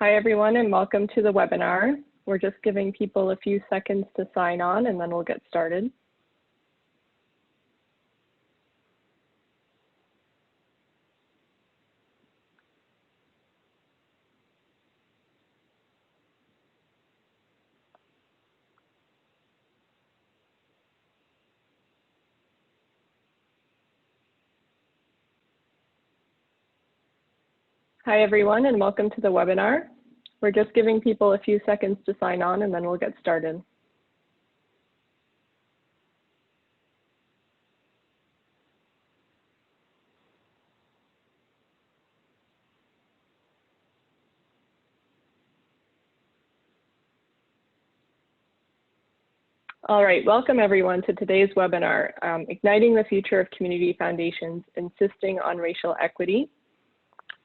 Hi, everyone, and welcome to the webinar. We're just giving people a few seconds to sign on, and then we'll get started. Hi, everyone, and welcome to the webinar. We're just giving people a few seconds to sign on, and then we'll get started. All right, welcome everyone to today's webinar, Igniting the Future of Community Foundations, Insisting on Racial Equity.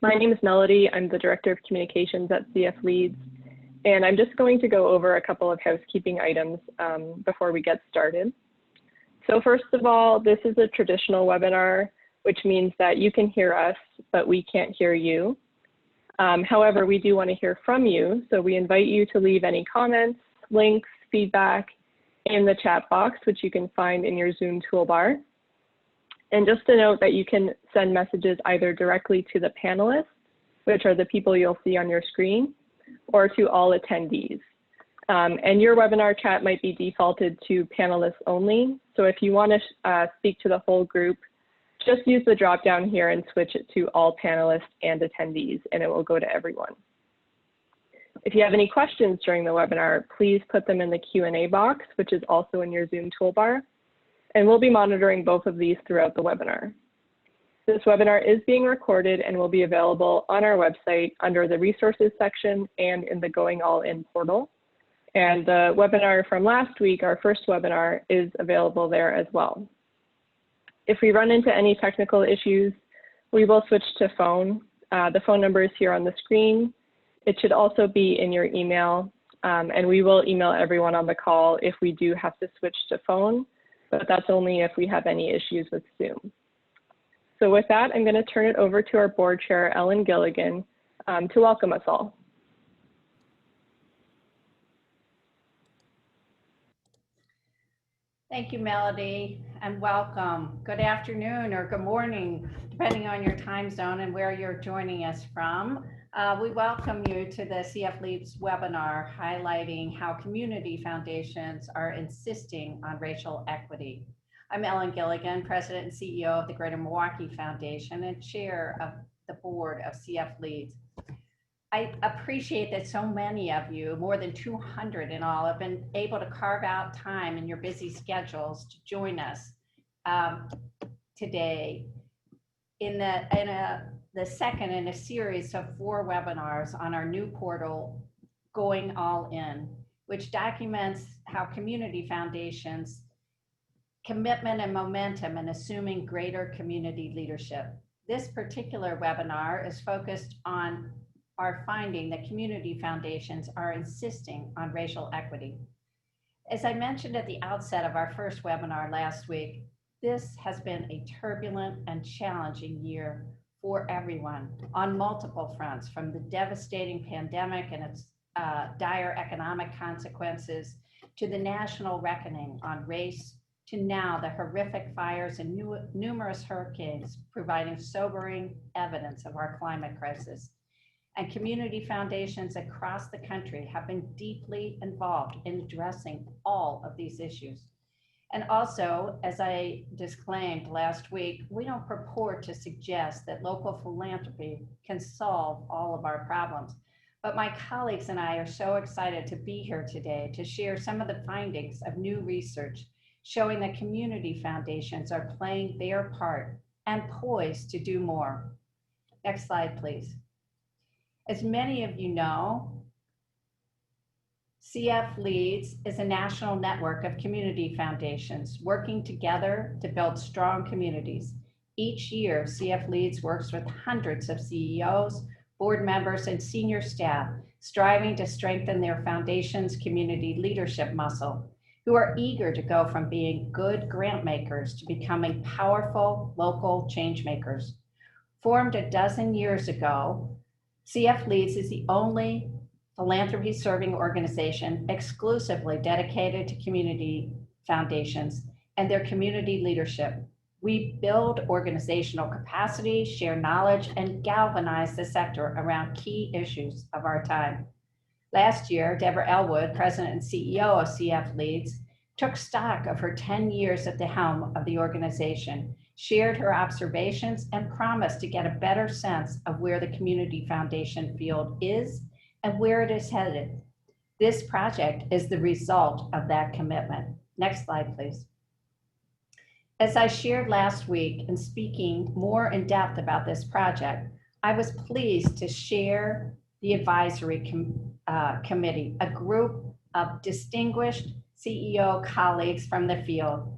My name is Melody. I'm the Director of Communications at CF Leads, and I'm just going to go over a couple of housekeeping items before we get started. So first of all, this is a traditional webinar, which means that you can hear us, but we can't hear you. However, we do want to hear from you, so we invite you to leave any comments, links, feedback in the chat box, which you can find in your Zoom toolbar. And just to note that you can send messages either directly to the panelists, which are the people you'll see on your screen, or to all attendees. And your webinar chat might be defaulted to panelists only. So if you want to speak to the whole group, just use the drop down here and switch it to all panelists and attendees, and it will go to everyone. If you have any questions during the webinar, please put them in the Q&A box, which is also in your Zoom toolbar. And we'll be monitoring both of these throughout the webinar. This webinar is being recorded and will be available on our website under the resources section and in the Going All In portal. And the webinar from last week, our first webinar, is available there as well. If we run into any technical issues, we will switch to phone. The phone number is here on the screen. It should also be in your email, and we will email everyone on the call if we do have to switch to phone. But that's only if we have any issues with Zoom. So with that, I'm going to turn it over to our board chair, Ellen Gilligan, to welcome us all. Thank you, Melody, and welcome. Good afternoon or good morning, depending on your time zone and where you're joining us from. We welcome you to the CF Leads webinar highlighting how community foundations are insisting on racial equity. I'm Ellen Gilligan, President and CEO of the Greater Milwaukee Foundation and Chair of the Board of CF Leads. I appreciate that so many of you, more than 200 in all, have been able to carve out time in your busy schedules to join us today in the second in a series of 4 webinars on our new portal, Going All In, which documents how community foundations commitment and momentum in assuming greater community leadership. This particular webinar is focused on our finding that community foundations are insisting on racial equity. As I mentioned at the outset of our first webinar last week, this has been a turbulent and challenging year for everyone on multiple fronts, from the devastating pandemic and its dire economic consequences, to the national reckoning on race, to now the horrific fires and numerous hurricanes providing sobering evidence of our climate crisis. And community foundations across the country have been deeply involved in addressing all of these issues. And also, as I disclaimed last week, we don't purport to suggest that local philanthropy can solve all of our problems. But my colleagues and I are so excited to be here today to share some of the findings of new research showing that community foundations are playing their part and poised to do more. Next slide, please. As many of you know, CF Leads is a national network of community foundations working together to build strong communities. Each year, CF Leads works with hundreds of CEOs, board members, and senior staff, striving to strengthen their foundation's community leadership muscle, who are eager to go from being good grant makers to becoming powerful local change makers. Formed a dozen years ago, CF Leads is the only philanthropy serving organization exclusively dedicated to community foundations and their community leadership. We build organizational capacity, share knowledge, and galvanize the sector around key issues of our time. Last year, Deborah Elwood, President and CEO of CF Leads, took stock of her 10 years at the helm of the organization, shared her observations, and promised to get a better sense of where the community foundation field is and where it is headed. This project is the result of that commitment. Next slide, please. As I shared last week in speaking more in depth about this project, I was pleased to share the advisory committee, a group of distinguished CEO colleagues from the field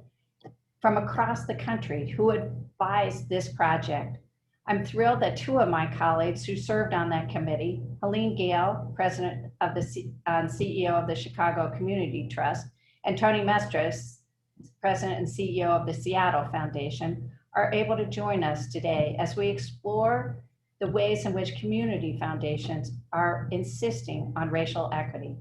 from across the country who advised this project. I'm thrilled that two of my colleagues who served on that committee, Helene Gale, President of the CEO of the Chicago Community Trust, and Tony Mestres, President and CEO of the Seattle Foundation, are able to join us today as we explore the ways in which community foundations are insisting on racial equity.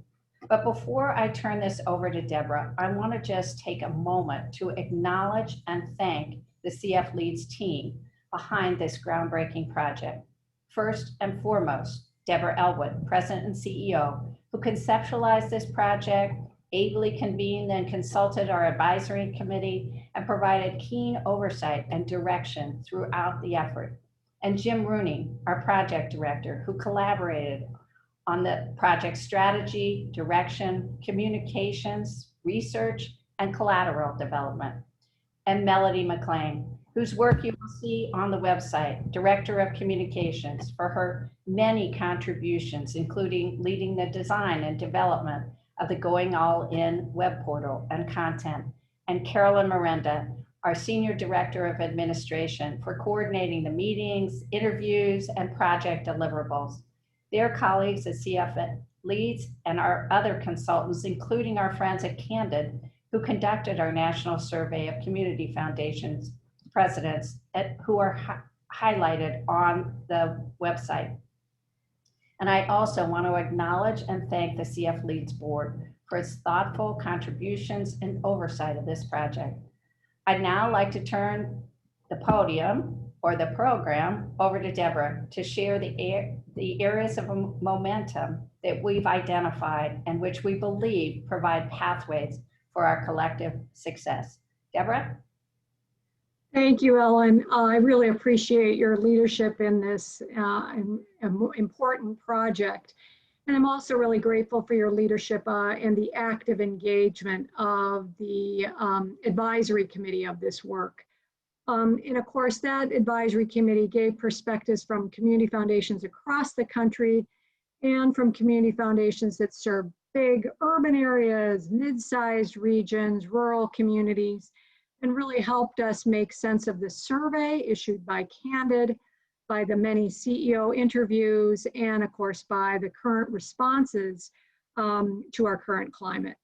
But before I turn this over to Deborah, I want to just take a moment to acknowledge and thank the CF Leads team behind this groundbreaking project. First and foremost, Deborah Elwood, President and CEO, who conceptualized this project, ably convened and consulted our advisory committee, and provided keen oversight and direction throughout the effort. And Jim Rooney, our project director, who collaborated on the project strategy, direction, communications, research, and collateral development. And Melody McLean, whose work you will see on the website, Director of Communications, for her many contributions, including leading the design and development of the Going All In web portal and content, and Carolyn Miranda, our Senior Director of Administration, for coordinating the meetings, interviews, and project deliverables. Their colleagues at CF Leads and our other consultants, including our friends at Candid, who conducted our national survey of community foundations presidents who are highlighted on the website. And I also want to acknowledge and thank the CF Leads board for its thoughtful contributions and oversight of this project. I'd now like to turn the podium or the program over to Deborah to share the areas of momentum that we've identified and which we believe provide pathways for our collective success. Deborah? Thank you, Ellen. I really appreciate your leadership in this important project. And I'm also really grateful for your leadership and the active engagement of the advisory committee of this work. And of course, that advisory committee gave perspectives from community foundations across the country and from community foundations that serve big urban areas, mid-sized regions, rural communities, and really helped us make sense of the survey issued by Candid, by the many CEO interviews, and of course by the current responses to our current climate.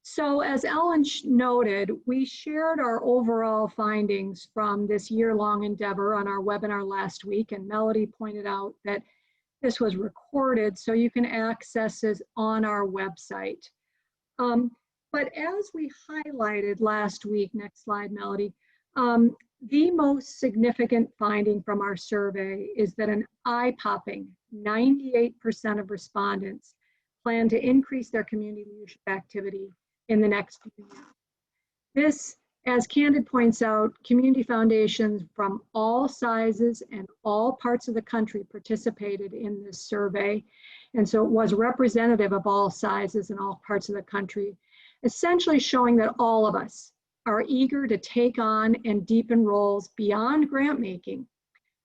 So as Ellen noted, we shared our overall findings from this year-long endeavor on our webinar last week, and Melody pointed out that this was recorded so you can access it on our website. But as we highlighted last week, next slide, Melody, the most significant finding from our survey is that an eye-popping 98% of respondents plan to increase their community leadership activity in the next few years. This, as Candid points out, community foundations from all sizes and all parts of the country participated in this survey. And so it was representative of all sizes and all parts of the country, essentially showing that all of us are eager to take on and deepen roles beyond grant making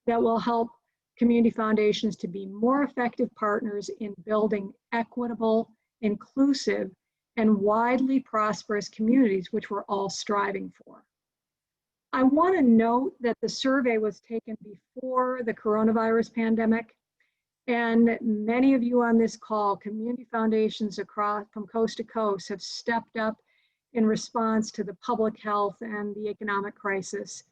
that will help community foundations to be more effective partners in building equitable, inclusive, and widely prosperous communities, which we're all striving for. I want to note that the survey was taken before the coronavirus pandemic, and many of you on this call, community foundations across from coast to coast, have stepped up in response to the public health and the economic crisis.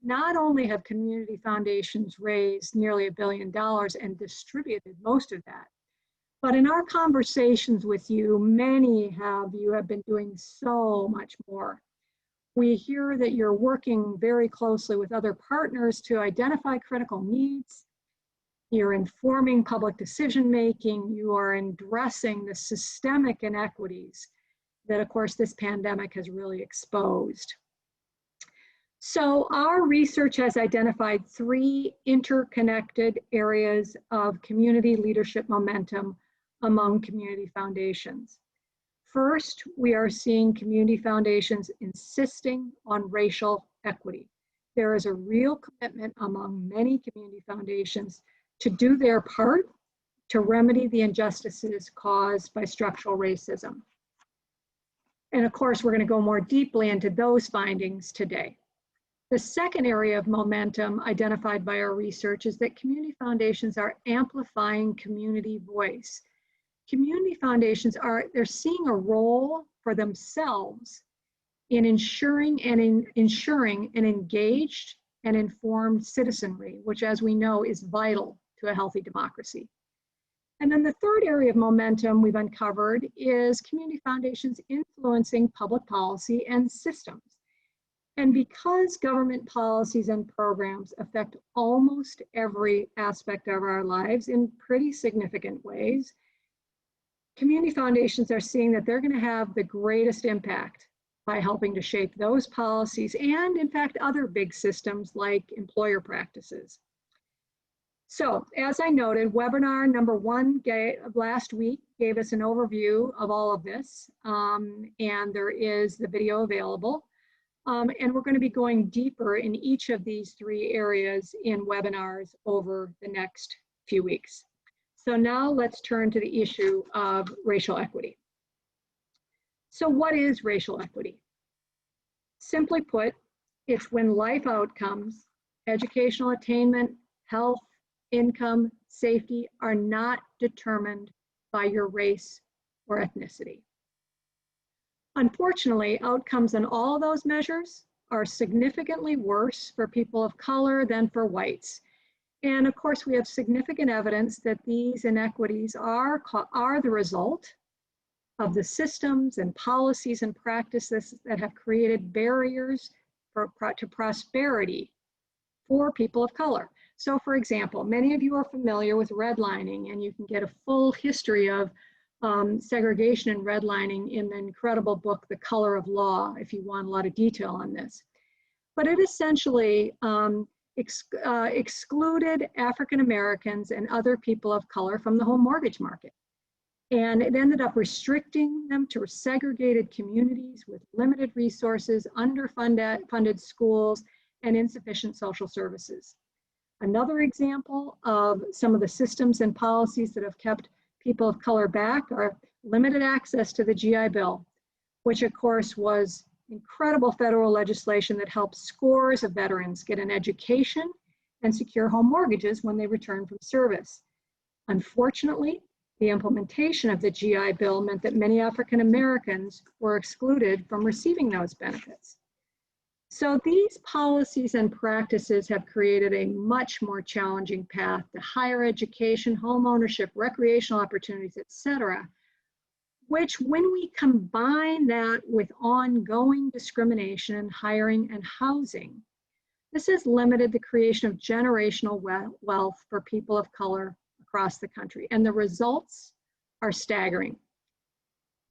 not only have community foundations raised nearly $1 billion and distributed most of that, but in our conversations with you, many of you have been doing so much more. We hear that you're working very closely with other partners to identify critical needs. You're informing public decision-making. You are addressing the systemic inequities that, of course, this pandemic has really exposed. So our research has identified 3 interconnected areas of community leadership momentum among community foundations. First, we are seeing community foundations insisting on racial equity. There is a real commitment among many community foundations to do their part to remedy the injustices caused by structural racism. And of course, we're going to go more deeply into those findings today. The second area of momentum identified by our research is that community foundations are amplifying community voice. Community foundations they're seeing a role for themselves in ensuring an engaged and informed citizenry, which, as we know, is vital to a healthy democracy. And then the third area of momentum we've uncovered is community foundations influencing public policy and systems. And because government policies and programs affect almost every aspect of our lives in pretty significant ways, community foundations are seeing that they're going to have the greatest impact by helping to shape those policies and, in fact, other big systems like employer practices. So, as I noted, webinar number 1 last week gave us an overview of all of this, and there is the video available. And we're going to be going deeper in each of these 3 areas in webinars over the next few weeks. So now let's turn to the issue of racial equity. So what is racial equity? Simply put, it's when life outcomes, educational attainment, health, income, safety are not determined by your race or ethnicity. Unfortunately, outcomes on all those measures are significantly worse for people of color than for whites. And of course, we have significant evidence that these inequities are the result of the systems and policies and practices that have created barriers to prosperity for people of color. So for example, many of you are familiar with redlining, and you can get a full history of segregation and redlining in the incredible book, The Color of Law, if you want a lot of detail on this. But it essentially excluded African Americans and other people of color from the home mortgage market. And it ended up restricting them to segregated communities with limited resources, underfunded schools, and insufficient social services. Another example of some of the systems and policies that have kept people of color back are limited access to the GI Bill, which of course was incredible federal legislation that helped scores of veterans get an education and secure home mortgages when they returned from service. Unfortunately, the implementation of the GI Bill meant that many African Americans were excluded from receiving those benefits. So these policies and practices have created a much more challenging path to higher education, home ownership, recreational opportunities, etc., which when we combine that with ongoing discrimination in hiring and housing, this has limited the creation of generational wealth for people of color across the country. And the results are staggering.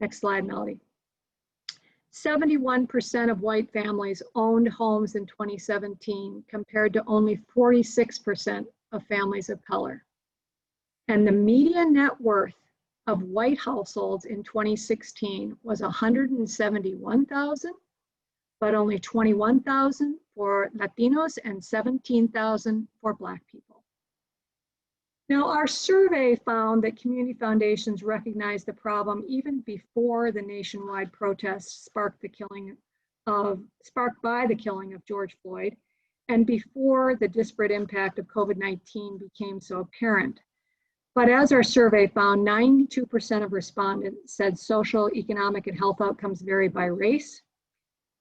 Next slide, Melody. 71% of white families owned homes in 2017 compared to only 46% of families of color. And the median net worth of white households in 2016 was $171,000, but only $21,000 for Latinos and $17,000 for Black people. Now, our survey found that community foundations recognized the problem even before the nationwide protests sparked by the killing of George Floyd, and before the disparate impact of COVID-19 became so apparent. But as our survey found, 92% of respondents said social, economic, and health outcomes vary by race.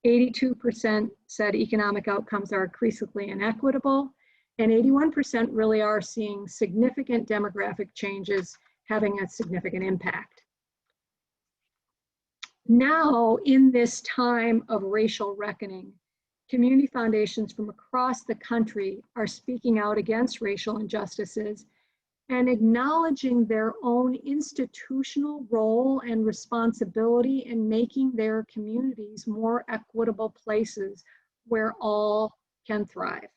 82% said economic outcomes are increasingly inequitable, and 81% really are seeing significant demographic changes having a significant impact. Now, in this time of racial reckoning, community foundations from across the country are speaking out against racial injustices and acknowledging their own institutional role and responsibility in making their communities more equitable places where all can thrive.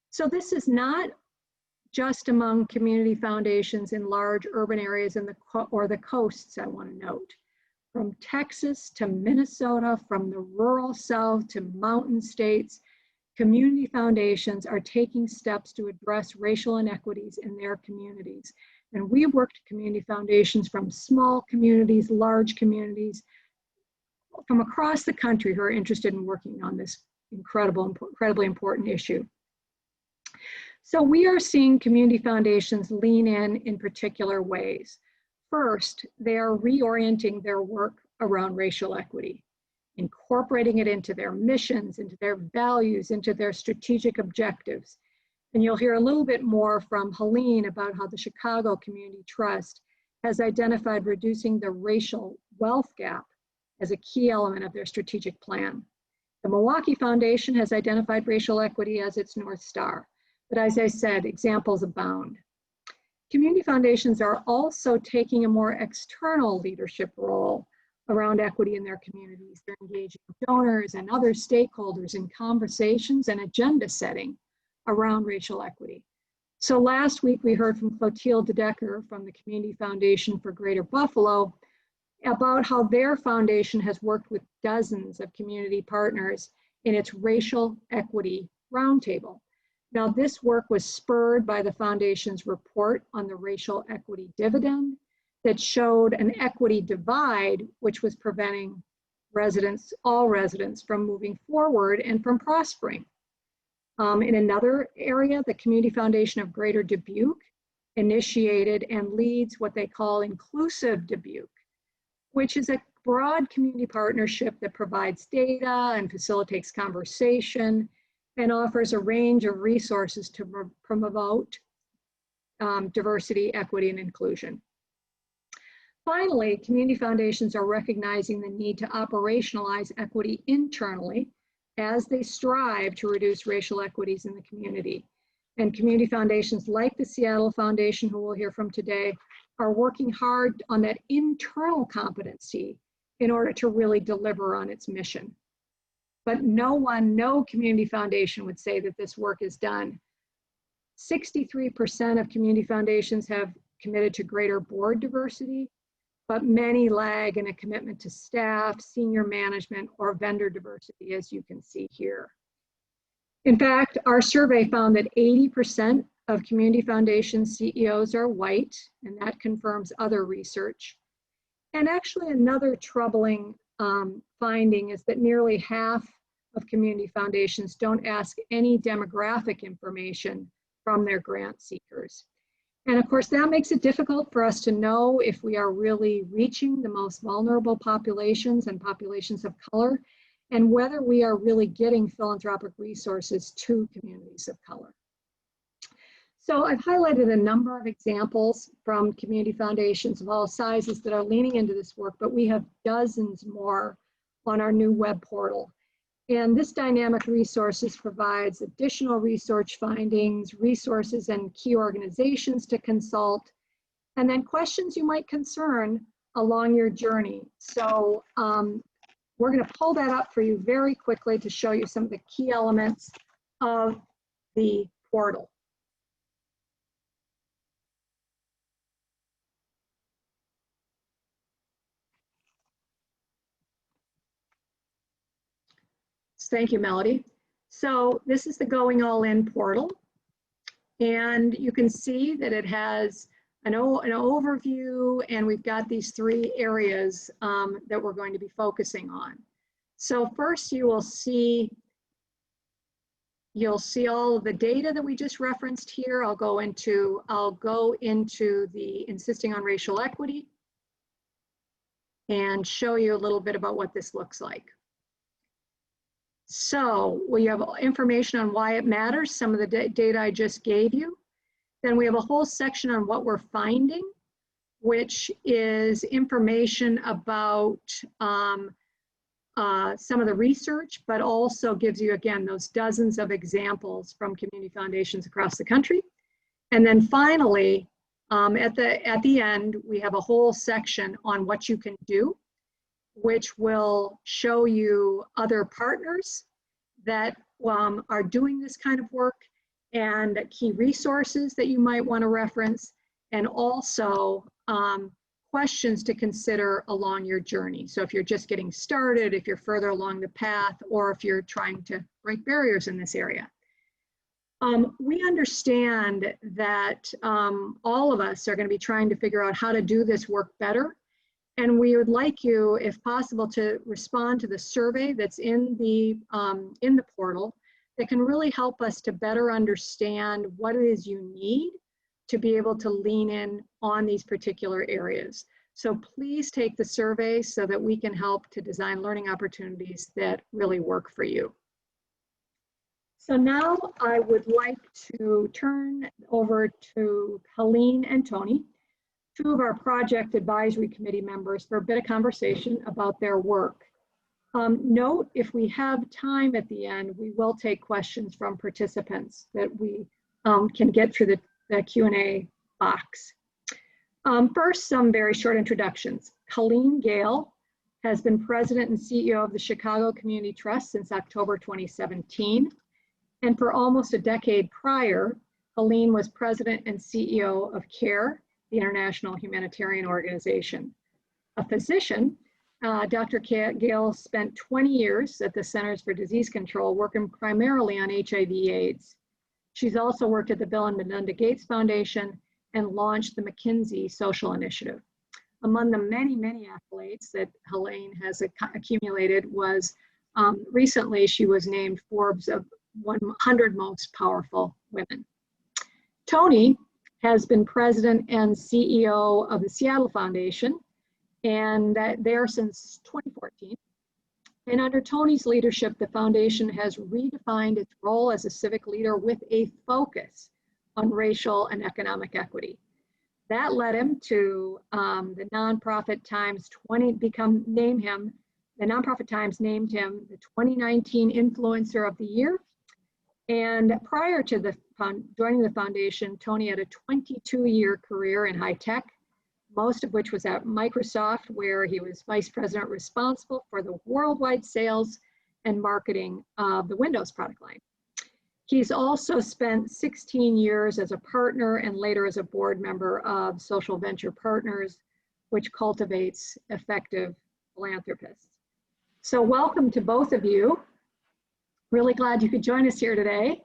So this is not just among community foundations in large urban areas or the coasts, I want to note. From Texas to Minnesota, from the rural South to mountain states, community foundations are taking steps to address racial inequities in their communities. And we have worked with community foundations from small communities, large communities, from across the country who are interested in working on this incredibly important issue. So we are seeing community foundations lean in particular ways. First, they are reorienting their work around racial equity, incorporating it into their missions, into their values, into their strategic objectives. And you'll hear a little bit more from Helene about how the Chicago Community Trust has identified reducing the racial wealth gap as a key element of their strategic plan. The Milwaukee Foundation has identified racial equity as its North Star. But as I said, examples abound. Community foundations are also taking a more external leadership role around equity in their communities. They're engaging donors and other stakeholders in conversations and agenda setting around racial equity. So last week we heard from Clotilde Dedecker from the Community Foundation for Greater Buffalo about how their foundation has worked with dozens of community partners in its racial equity roundtable. Now, this work was spurred by the foundation's report on the racial equity dividend that showed an equity divide, which was preventing all residents from moving forward and from prospering. In another area, the Community Foundation of Greater Dubuque initiated and leads what they call Inclusive Dubuque, which is a broad community partnership that provides data and facilitates conversation and offers a range of resources to promote diversity, equity, and inclusion. Finally, community foundations are recognizing the need to operationalize equity internally as they strive to reduce racial equities in the community. And community foundations like the Seattle Foundation, who we'll hear from today, are working hard on that internal competency in order to really deliver on its mission. But no community foundation would say that this work is done. 63% of community foundations have committed to greater board diversity, but many lag in a commitment to staff, senior management, or vendor diversity, as you can see here. In fact, our survey found that 80% of community foundation CEOs are white, and that confirms other research. And actually another troubling finding is that nearly half of community foundations don't ask any demographic information from their grant seekers. And of course, that makes it difficult for us to know if we are really reaching the most vulnerable populations and populations of color, and whether we are really getting philanthropic resources to communities of color. So I've highlighted a number of examples from community foundations of all sizes that are leaning into this work, but we have dozens more on our new web portal. And this dynamic resources provides additional research findings, resources and key organizations to consult, and then questions you might concern along your journey. So we're going to pull that up for you very quickly to show you some of the key elements of the portal. Thank you, Melody. So this is the Going All In portal. And you can see that it has an overview, and we've got these three areas that we're going to be focusing on. So first you will see, all of the data that we just referenced here. I'll go into the insisting on racial equity and show you a little bit about what this looks like. So we have information on why it matters, some of the data I just gave you. Then we have a whole section on what we're finding, which is information about some of the research, but also gives you, again, those dozens of examples from community foundations across the country. And then finally, at the end, we have a whole section on what you can do, which will show you other partners that are doing this kind of work and key resources that you might want to reference, and also questions to consider along your journey. So if you're just getting started, if you're further along the path, or if you're trying to break barriers in this area. We understand that all of us are going to be trying to figure out how to do this work better. And we would like you, if possible, to respond to the survey that's in the portal that can really help us to better understand what it is you need to be able to lean in on these particular areas. So please take the survey so that we can help to design learning opportunities that really work for you. So now I would like to turn over to Helene and Tony, two of our project advisory committee members, for a bit of conversation about their work. Note, if we have time at the end, we will take questions from participants that we can get through the Q&A box. First, some very short introductions. Helene Gale has been president and CEO of the Chicago Community Trust since October 2017. And for almost a decade prior, Helene was president and CEO of CARE, the International Humanitarian Organization. A physician, Dr. Gale spent 20 years at the Centers for Disease Control, working primarily on HIV/AIDS. She's also worked at the Bill and Melinda Gates Foundation and launched the McKinsey Social Initiative. Among the many, many accolades that Helene has accumulated was recently she was named Forbes of 100 Most Powerful Women. Tony has been president and CEO of the Seattle Foundation, and there since 2014. And under Tony's leadership, the foundation has redefined its role as a civic leader with a focus on racial and economic equity. That led him to the Nonprofit Times the Nonprofit Times named him the 2019 Influencer of the Year. And prior to joining the foundation, Tony had a 22-year career in high tech, most of which was at Microsoft, where he was vice president responsible for the worldwide sales and marketing of the Windows product line. He's also spent 16 years as a partner and later as a board member of Social Venture Partners, which cultivates effective philanthropists. So welcome to both of you. Really glad you could join us here today.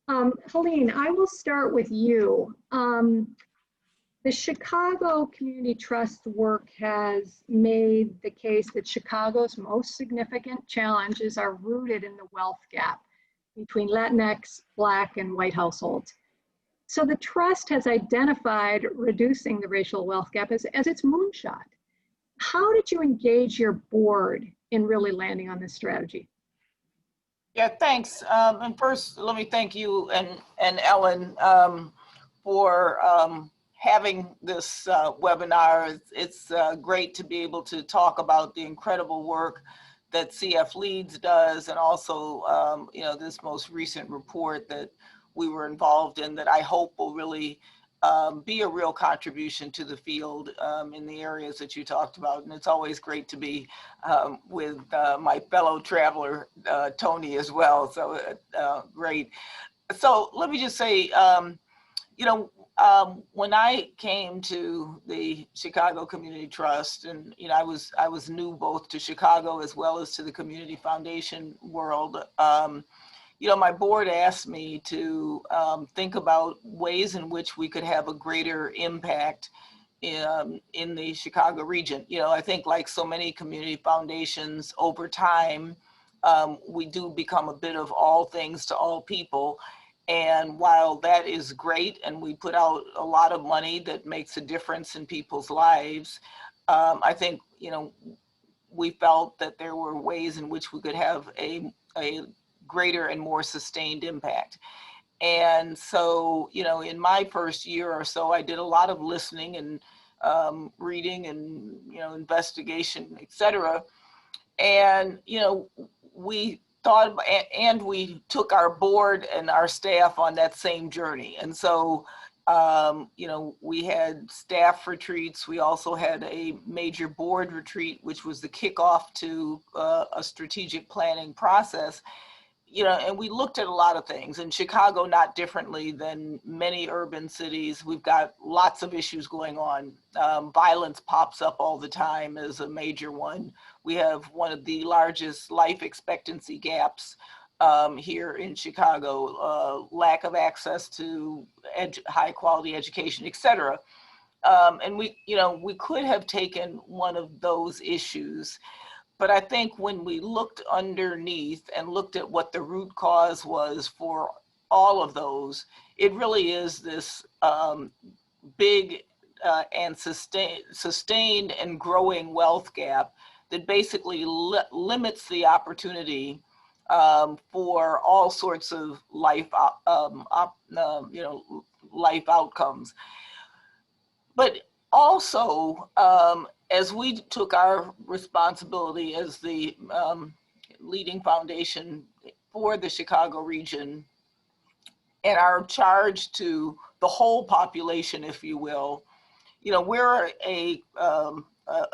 Helene, I will start with you. The Chicago Community Trust work has made the case that Chicago's most significant challenges are rooted in the wealth gap between Latinx, Black, and white households. So the trust has identified reducing the racial wealth gap as its moonshot. How did you engage your board in really landing on this strategy? Yeah, thanks. And first, let me thank you and Ellen for having this webinar. It's great to be able to talk about the incredible work that CF Leads does, and also this most recent report that we were involved in that I hope will really be a real contribution to the field in the areas that you talked about. And it's always great to be with my fellow traveler, Tony, as well. So great. So let me just say, when I came to the Chicago Community Trust, and I was new both to Chicago as well as to the community foundation world. My board asked me to think about ways in which we could have a greater impact in the Chicago region. I think like so many community foundations over time, we do become a bit of all things to all people. And while that is great, and we put out a lot of money that makes a difference in people's lives, I think, we felt that there were ways in which we could have a greater and more sustained impact. And so, you know, in my first year or so, I did a lot of listening and reading and, you know, investigation, et cetera. And, you know, we thought, and we took our board and our staff on that same journey. And so, you know, we had staff retreats. We also had a major board retreat, which was the kickoff to a strategic planning process. You know, and we looked at a lot of things. In Chicago, not differently than many urban cities, we've got lots of issues going on. Violence pops up all the time as a major one. We have one of the largest life expectancy gaps here in Chicago, lack of access to high quality education, et cetera. And we, you know, we could have taken one of those issues. But I think when we looked underneath and looked at what the root cause was for all of those, it really is this big and sustained and growing wealth gap that basically limits the opportunity for all sorts of life, you know, life outcomes. But also, as we took our responsibility as the leading foundation for the Chicago region and our charge to the whole population, if you will, you know, we're a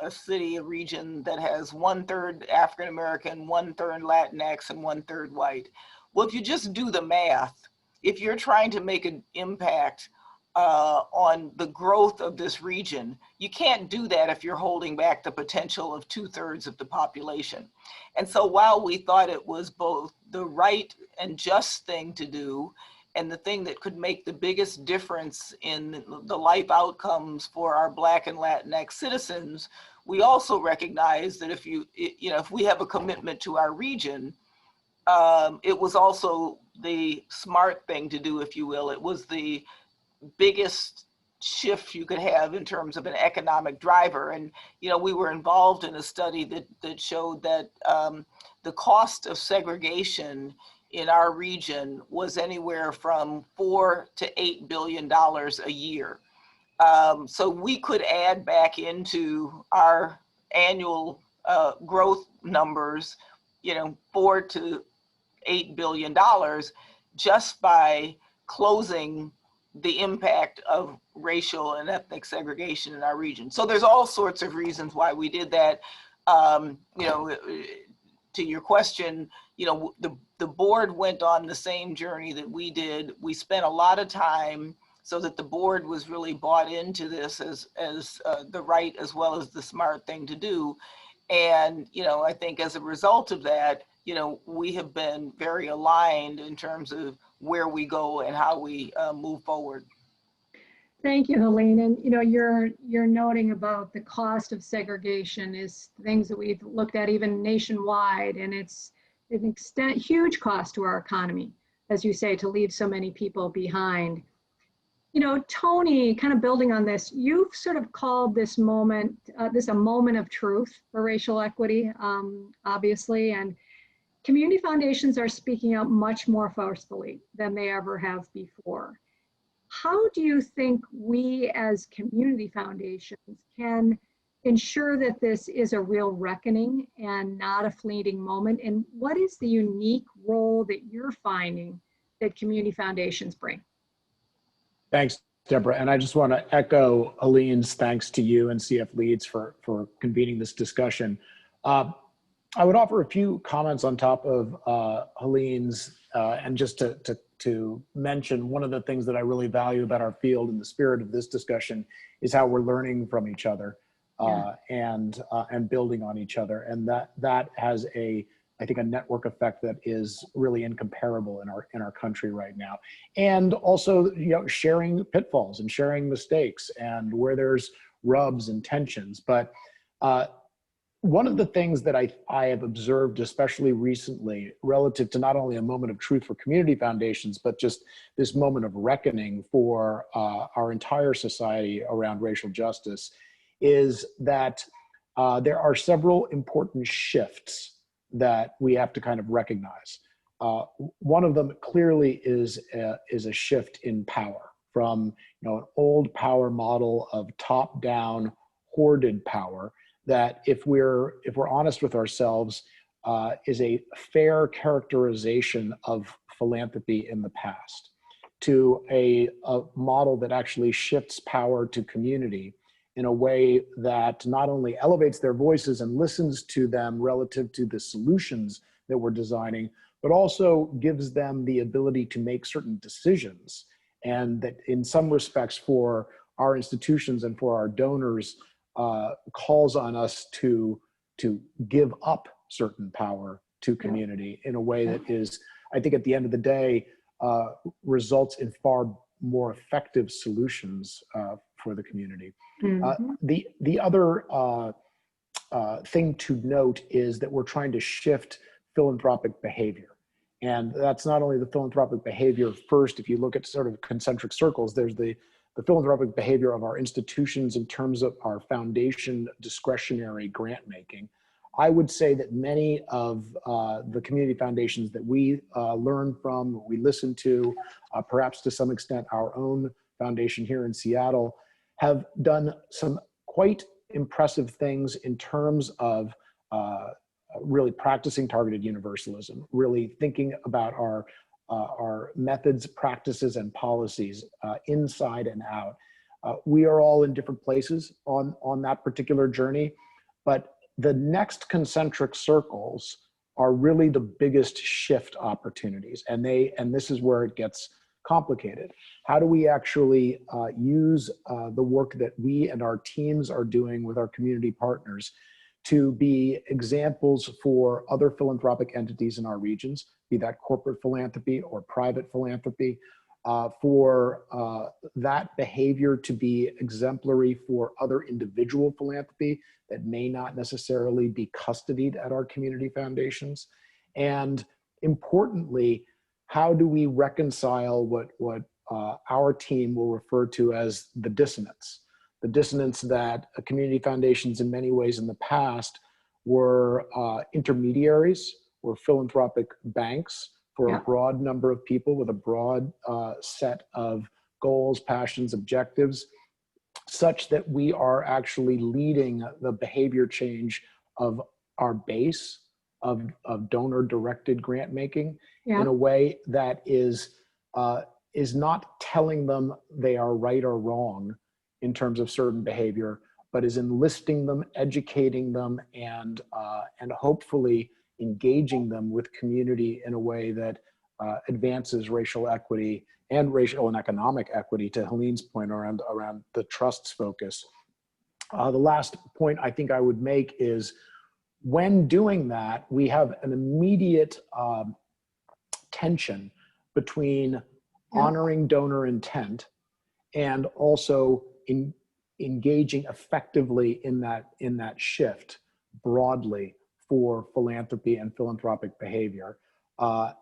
city, a region that has 1/3 African-American, 1/3 Latinx, and 1/3 white. Well, if you just do the math, if you're trying to make an impact on the growth of this region, you can't do that if you're holding back the potential of 2/3 of the population. And so while we thought it was both the right and just thing to do, and the thing that could make the biggest difference in the life outcomes for our Black and Latinx citizens, we also recognize that if if we have a commitment to our region, it was also the smart thing to do, if you will. It was the biggest shift you could have in terms of an economic driver. And, you know, we were involved in a study that showed that the cost of segregation in our region was anywhere from $4 to $8 billion a year. So we could add back into our annual growth numbers, you know, $4 to $8 billion just by closing the impact of racial and ethnic segregation in our region. So there's all sorts of reasons why we did that. You know, to your question, you know, the board went on the same journey that we did. We spent a lot of time so that the board was really bought into this as the right as well as the smart thing to do. And, you know, I think as a result of that, you know, we have been very aligned in terms of where we go and how we move forward. Thank you, Helene. And you know, you're noting about the cost of segregation is things that we've looked at even nationwide, and it's an huge cost to our economy, as you say, to leave so many people behind. You know, Tony, kind of building on this, you've sort of called this moment, a moment of truth for racial equity, obviously, and community foundations are speaking out much more forcefully than they ever have before. How do you think we as community foundations can ensure that this is a real reckoning and not a fleeting moment? And what is the unique role that you're finding that community foundations bring? Thanks, Deborah. And I just want to echo Helene's thanks to you and CF Leads for convening this discussion. I would offer a few comments on top of Helene's, and just to mention one of the things that I really value about our field in the spirit of this discussion is how we're learning from each other and building on each other. And that has I think a network effect that is really incomparable in our country right now. And also, you know, sharing pitfalls and sharing mistakes and where there's rubs and tensions. But one of the things that I have observed, especially recently, relative to not only a moment of truth for community foundations, but just this moment of reckoning for our entire society around racial justice, is that there are several important shifts that we have to kind of recognize. One of them clearly is a shift in power from an old power model of top-down hoarded power that, if we're honest with ourselves, is a fair characterization of philanthropy in the past, to a model that actually shifts power to community in a way that not only elevates their voices and listens to them relative to the solutions that we're designing, but also gives them the ability to make certain decisions. And that in some respects for our institutions and for our donors, calls on us to give up certain power to community in a way that is, I think at the end of the day, results in far more effective solutions for the community. The other thing to note is that we're trying to shift philanthropic behavior. And that's not only the philanthropic behavior first. If you look at sort of concentric circles, there's the philanthropic behavior of our institutions in terms of our foundation discretionary grant making. I would say that many of the community foundations that we learn from, we listen to, perhaps to some extent our own foundation here in Seattle, have done some quite impressive things in terms of really practicing targeted universalism, really thinking about our methods, practices, and policies inside and out. We are all in different places on that particular journey, but the next concentric circles are really the biggest shift opportunities, and this is where it gets complicated. How do we actually use the work that we and our teams are doing with our community partners to be examples for other philanthropic entities in our regions, be that corporate philanthropy or private philanthropy, for that behavior to be exemplary for other individual philanthropy that may not necessarily be custodied at our community foundations. And importantly, how do we reconcile what our team will refer to as the dissonance? The dissonance that community foundations in many ways in the past were intermediaries, were philanthropic banks for a broad number of people with a broad set of goals, passions, objectives, such that we are actually leading the behavior change of our base of donor-directed grant making in a way that is not telling them they are right or wrong in terms of certain behavior, but is enlisting them, educating them, and hopefully engaging them with community in a way that advances racial equity and racial and economic equity, to Helene's point around the trust's focus. The last point I think I would make is, when doing that, we have an immediate tension between honoring donor intent and also engaging effectively in that shift broadly for philanthropy and philanthropic behavior.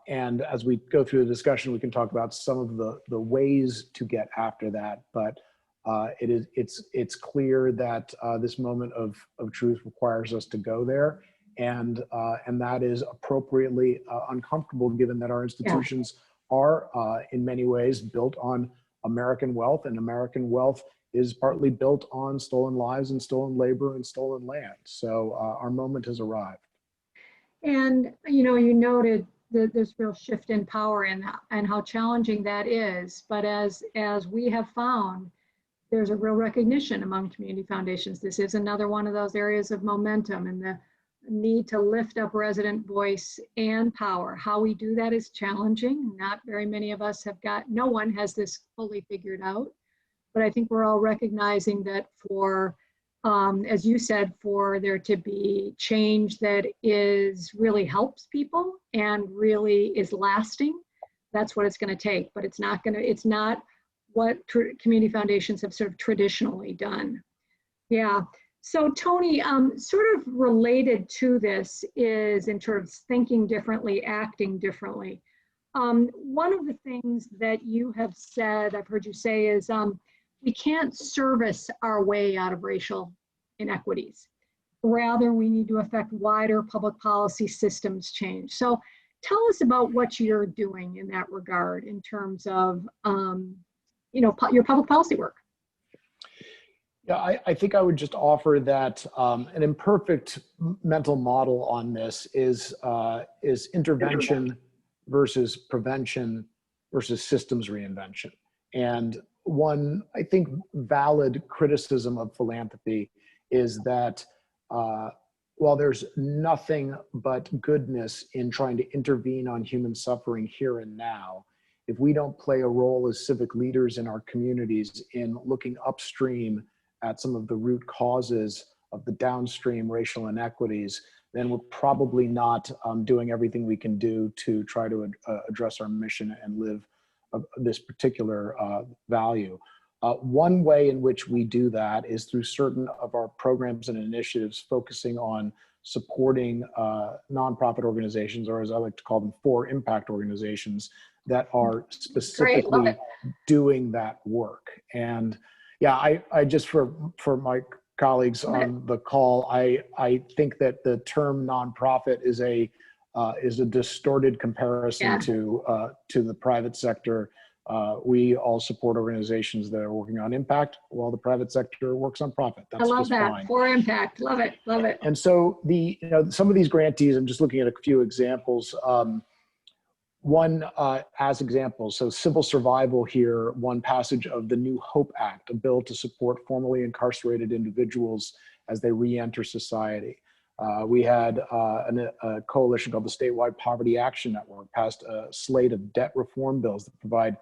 And as we go through the discussion, we can talk about some of the ways to get after that. But it's clear that this moment of truth requires us to go there, and that is appropriately uncomfortable, given that our institutions are in many ways built on American wealth, and American wealth is partly built on stolen lives and stolen labor and stolen land. So our moment has arrived. And you noted that there's real shift in power and how challenging that is. But as we have found, there's a real recognition among community foundations. This is another one of those areas of momentum and the need to lift up resident voice and power. How we do that is challenging. Not very many of us no one has this fully figured out. But I think we're all recognizing that for, as you said, for there to be change that really helps people and really is lasting, that's what it's going to take. But it's not what community foundations have sort of traditionally done. Yeah. So Tony, sort of related to this is in terms of thinking differently, acting differently. One of the things that you have said, I've heard you say, is we can't service our way out of racial inequities. Rather, we need to affect wider public policy systems change. So tell us about what you're doing in that regard in terms of, your public policy work. Yeah, I think I would just offer that an imperfect mental model on this is intervention versus prevention versus systems reinvention. And one, I think, valid criticism of philanthropy is that while there's nothing but goodness in trying to intervene on human suffering here and now, if we don't play a role as civic leaders in our communities in looking upstream at some of the root causes of the downstream racial inequities, then we're probably not doing everything we can do to try to address our mission and live this particular value. One way in which we do that is through certain of our programs and initiatives focusing on supporting nonprofit organizations, or as I like to call them, for impact organizations that are specifically doing that work. And yeah, I just, for my colleagues on the call, I think that the term nonprofit is a distorted comparison to the private sector. We all support organizations that are working on impact, while the private sector works on profit. That's I love just that. fine. For impact, love it, love it. And so some of these grantees, I'm just looking at a few examples. One, as examples, so civil survival here, one passage of the new HOPE Act, a bill to support formerly incarcerated individuals as they re-enter society. We had a coalition called the Statewide Poverty Action Network passed a slate of debt reform bills that provide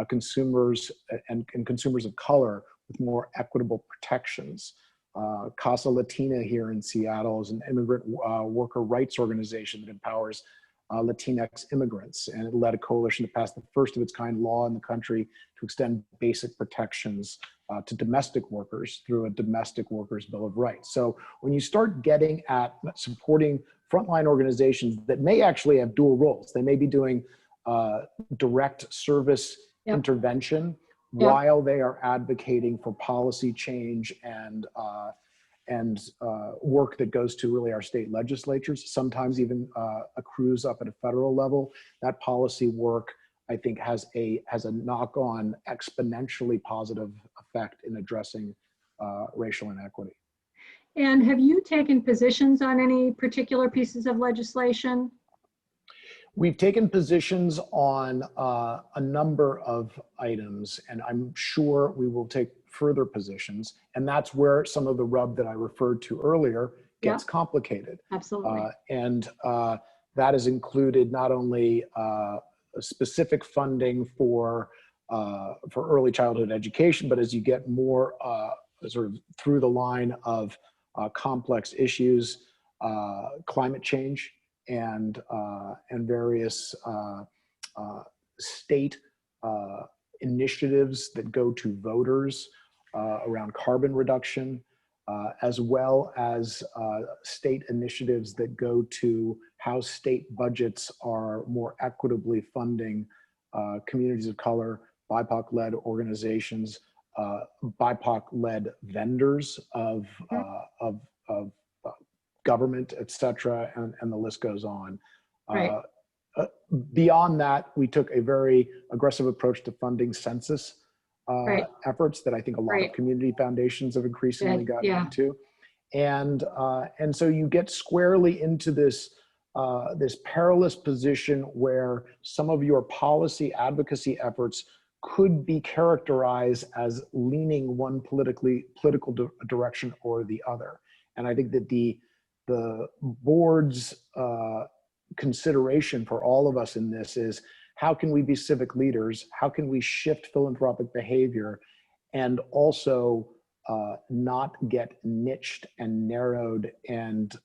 consumers and consumers of color with more equitable protections. Casa Latina here in Seattle is an immigrant worker rights organization that empowers Latinx immigrants, and it led a coalition to pass the first of its kind law in the country to extend basic protections to domestic workers through a domestic workers bill of rights. So when you start getting at supporting frontline organizations that may actually have dual roles, they may be doing direct service intervention while they are advocating for policy change and work that goes to really our state legislatures, sometimes even accrues up at a federal level. That policy work, I think, has a knock-on exponentially positive effect in addressing racial inequity. And have you taken positions on any particular pieces of legislation? We've taken positions on a number of items, and I'm sure we will take further positions. And that's where some of the rub that I referred to earlier gets complicated. Absolutely. And that has included not only specific funding for early childhood education, but as you get more sort of through the line of complex issues, climate change, and various state initiatives that go to voters around carbon reduction, as well as state initiatives that go to how state budgets are more equitably funding communities of color, BIPOC-led organizations, BIPOC-led vendors of government, et cetera, and the list goes on. Right. Beyond that, we took a very aggressive approach to funding census efforts that I think a lot of community foundations have increasingly gotten into. And so you get squarely into this perilous position where some of your policy advocacy efforts could be characterized as leaning one political direction or the other. And I think that the board's consideration for all of us in this is, how can we be civic leaders? How can we shift philanthropic behavior and also not get niched and narrowed and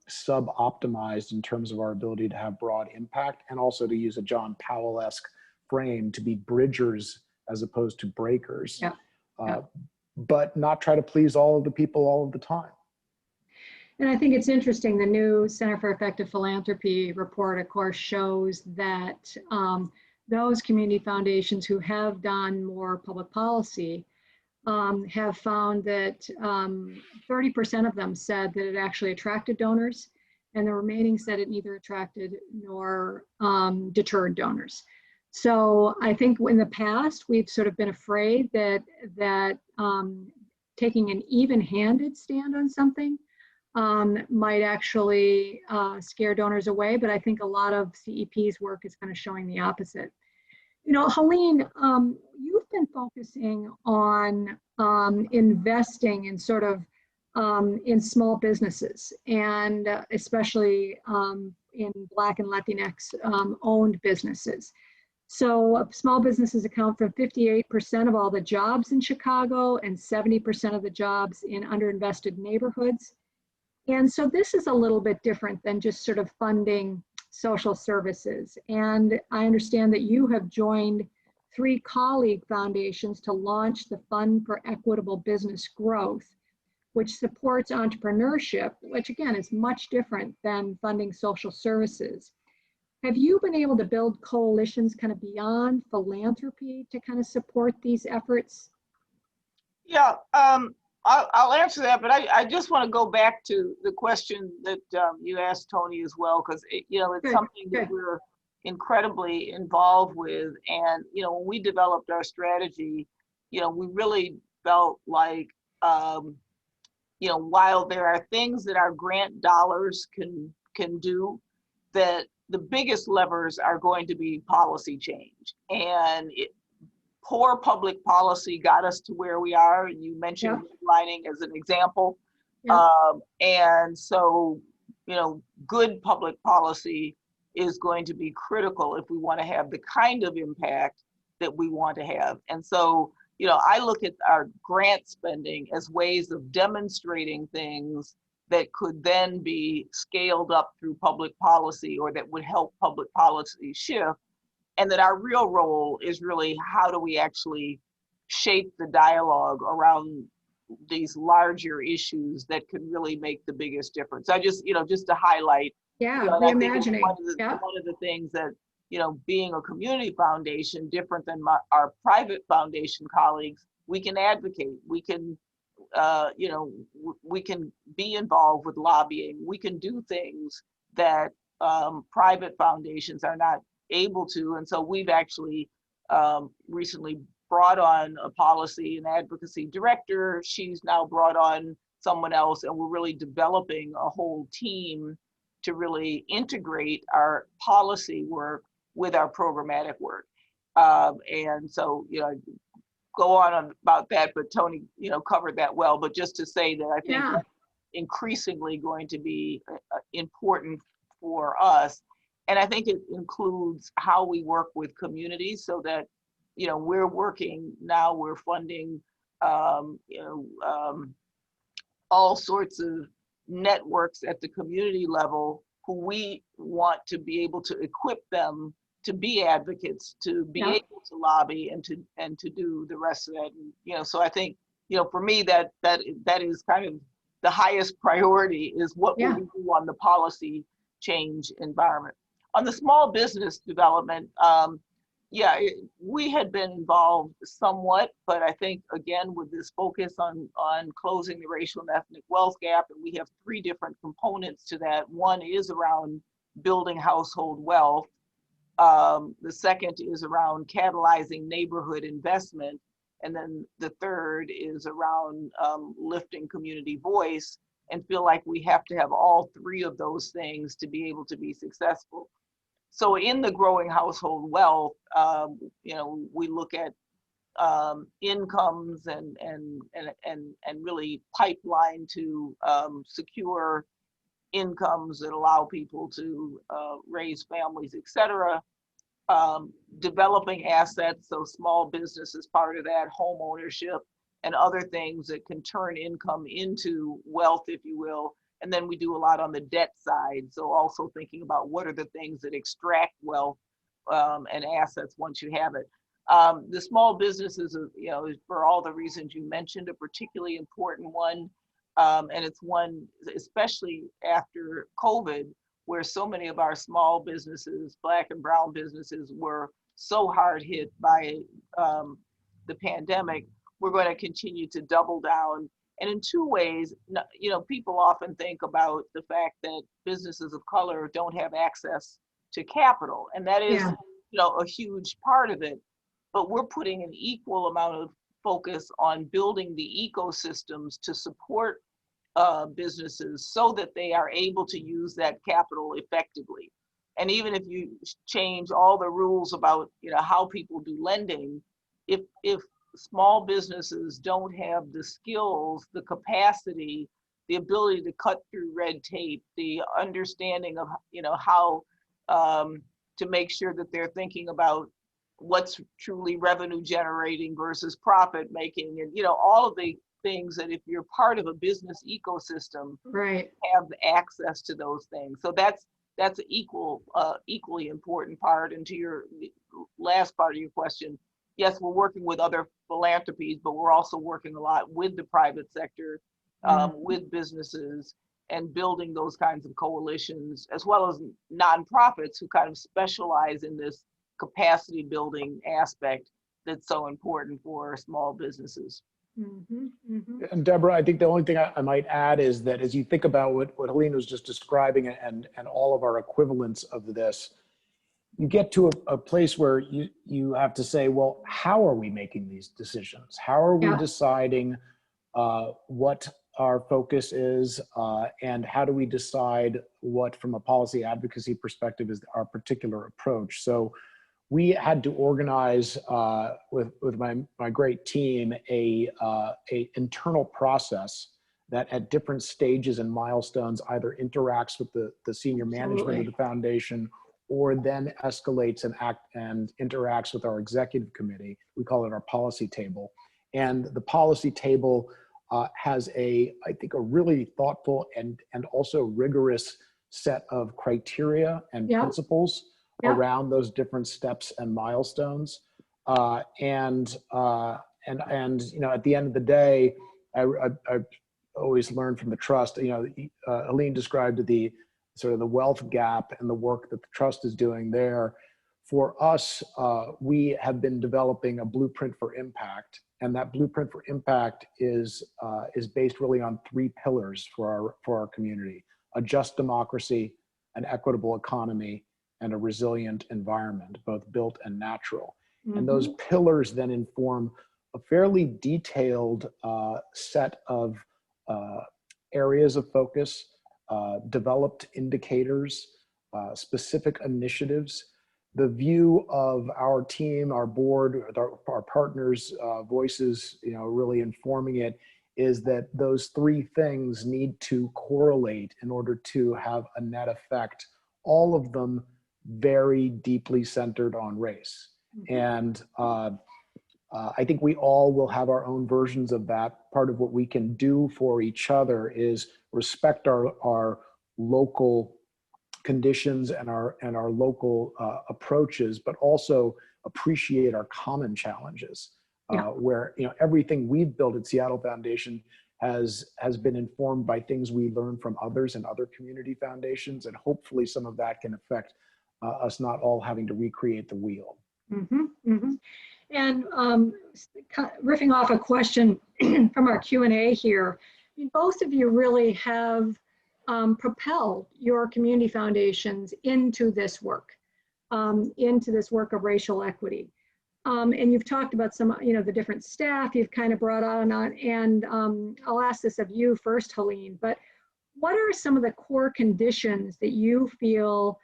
sub-optimized in terms of our ability to have broad impact, and also to use a John Powell-esque frame to be bridgers as opposed to breakers, but not try to please all of the people all of the time. And I think it's interesting, the new Center for Effective Philanthropy report, of course, shows that those community foundations who have done more public policy have found that 30% of them said that it actually attracted donors, and the remaining said it neither attracted nor deterred donors. So I think in the past, we've sort of been afraid that taking an even-handed stand on something might actually scare donors away, but I think a lot of CEP's work is kind of showing the opposite. You know, Helene, you've been focusing on investing in sort of in small businesses, and especially in Black and Latinx owned businesses. So small businesses account for 58% of all the jobs in Chicago and 70% of the jobs in underinvested neighborhoods. And so this is a little bit different than just sort of funding social services. And I understand that you have joined 3 colleague foundations to launch the Fund for Equitable Business Growth, which supports entrepreneurship, which again is much different than funding social services. Have you been able to build coalitions kind of beyond philanthropy to kind of support these efforts? Yeah, I'll answer that, but I just want to go back to the question that you asked Tony as well, because you know, it's something that we're incredibly involved with. And you know, when we developed our strategy, you know, we really felt like you know, while there are things that our grant dollars can do, that the biggest levers are going to be policy change. And poor public policy got us to where we are. You mentioned redlining as an example. And so, you know, good public policy is going to be critical if we want to have the kind of impact that we want to have. And so, you know, I look at our grant spending as ways of demonstrating things that could then be scaled up through public policy, or that would help public policy shift. And that our real role is really, how do we actually shape the dialogue around these larger issues that could really make the biggest difference. I just, you know, just to highlight, reimagining. One of the things that, you know, being a community foundation, different than our private foundation colleagues, we can advocate, we can, you know, we can be involved with lobbying, we can do things that private foundations are not able to. And so we've actually recently brought on a policy and advocacy director. She's now brought on someone else, and we're really developing a whole team to really integrate our policy work with our programmatic work. And so, you know, go on about that, but Tony, you know, covered that well. But just to say that I think that's increasingly going to be important for us. And I think it includes how we work with communities, so that, you know, we're funding, you know, all sorts of networks at the community level who we want to be able to equip them to be advocates, to be able to lobby, and to do the rest of that. And, you know, so I think, you know, for me, that is kind of the highest priority, is what we do on the policy change environment. On the small business development, we had been involved somewhat, but I think, again, with this focus on closing the racial and ethnic wealth gap, and we have 3 different components to that. One is around building household wealth. The second is around catalyzing neighborhood investment. And then the third is around lifting community voice, and feel like we have to have all 3 of those things to be able to be successful. So in the growing household wealth, you know, we look at incomes and really pipeline to secure incomes that allow people to raise families, et cetera. Developing assets, so small business is part of that, home ownership, and other things that can turn income into wealth, if you will. And then we do a lot on the debt side. So also thinking about what are the things that extract wealth and assets once you have it. The small businesses, you know, for all the reasons you mentioned, a particularly important one. And it's one, especially after COVID, where so many of our small businesses, Black and brown businesses, were so hard hit by the pandemic. we're going to continue to double down. And in two ways, you know, people often think about the fact that businesses of color don't have access to capital, and that is, Yeah. you know, a huge part of it. But we're putting an equal amount of focus on building the ecosystems to support businesses so that they are able to use that capital effectively. And even if you change all the rules about, you know, how people do lending, if small businesses don't have the skills, the capacity, the ability to cut through red tape, the understanding of, you know, how to make sure that they're thinking about what's truly revenue generating versus profit making, and, you know, all of the things that if you're part of a business ecosystem, Right. have access to those things. So that's an equally important part. And to your last part of your question, yes, we're working with other philanthropies, but we're also working a lot with the private sector, with businesses, and building those kinds of coalitions, as well as nonprofits who kind of specialize in this capacity building aspect that's so important for small businesses. Mm-hmm, mm-hmm. And Deborah, I think the only thing I might add is that as you think about what Helene was just describing, and all of our equivalents of this, you get to a place where you have to say, well, how are we making these decisions? How are we deciding what our focus is, and how do we decide what, from a policy advocacy perspective, is our particular approach? So we had to organize with my great team a internal process that at different stages and milestones either interacts with the senior management of the foundation, or then escalates and interacts with our executive committee. We call it our policy table. And the policy table has I think a really thoughtful and also rigorous set of criteria and principles around those different steps and milestones. And you know, at the end of the day, I always learned from the trust, you know, Helene described the sort of the wealth gap and the work that the trust is doing there. For us, we have been developing a blueprint for impact, and that blueprint for impact is based really on three pillars for our community: a just democracy, an equitable economy, and a resilient environment, both built and natural. Mm-hmm. And those pillars then inform a fairly detailed set of areas of focus, developed indicators, specific initiatives. The view of our team, our board, our partners' voices, you know, really informing it, is that those three things need to correlate in order to have a net effect, all of them very deeply centered on race. Mm-hmm. And I think we all will have our own versions of that. Part of what we can do for each other is respect our local conditions and our local approaches, but also appreciate our common challenges. Where, you know, everything we've built at Seattle Foundation has been informed by things we learned from others and other community foundations, and hopefully some of that can affect us not all having to recreate the wheel. Mm-hmm, mm-hmm. And riffing off a question from our Q&A here, I mean, both of you really have propelled your community foundations into this work of racial equity. And you've talked about some, you know, the different staff you've kind of brought on, and I'll ask this of you first, Helene, but what are some of the core conditions that you feel,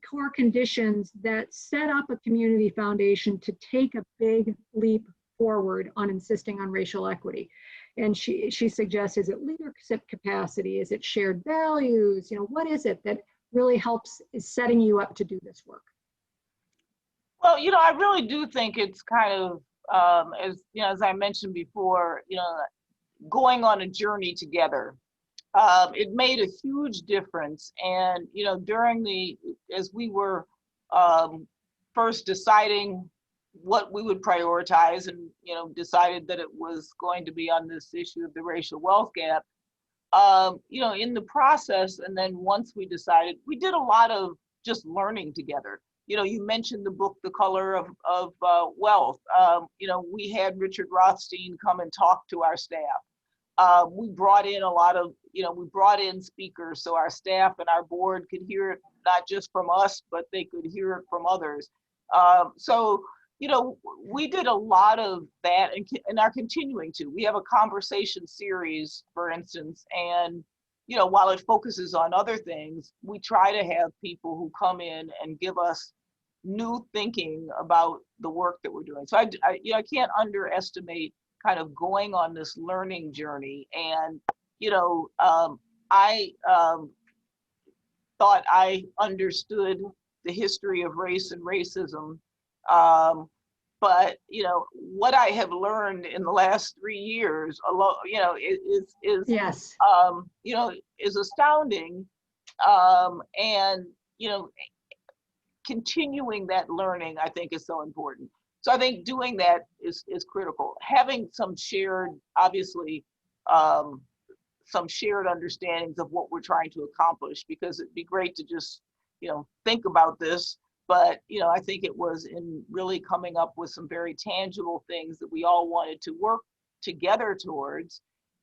core conditions that set up a community foundation to take a big leap forward on insisting on racial equity? And she suggests, is it leadership capacity? Is it shared values? You know, what is it that really is setting you up to do this work? Well, you know, I really do think it's kind of, as you know, as I mentioned before, you know, going on a journey together. It made a huge difference. And, you know, as we were first deciding what we would prioritize, and, you know, decided that it was going to be on this issue of the racial wealth gap, you know, in the process, and then once we decided, we did a lot of just learning together. you know, you mentioned the book, The Color of Wealth. You know, we had Richard Rothstein come and talk to our staff. We brought in a lot of, you know, we brought in speakers so our staff and our board could hear it, not just from us, but they could hear it from others. So, you know, we did a lot of that and are continuing to. We have a conversation series, for instance, and, you know, while it focuses on other things, we try to have people who come in and give us new thinking about the work that we're doing. So you know, I can't underestimate kind of going on this learning journey. And, you know, I thought I understood the history of race and racism. But, you know, what I have learned in the last 3 years, you know, is Yes. you know, is astounding. And, you know, continuing that learning, I think, is so important. So I think doing that is critical. Having some shared, obviously, some shared understandings of what we're trying to accomplish, because it'd be great to just, you know, think about this. But, you know, I think it was in really coming up with some very tangible things that we all wanted to work together towards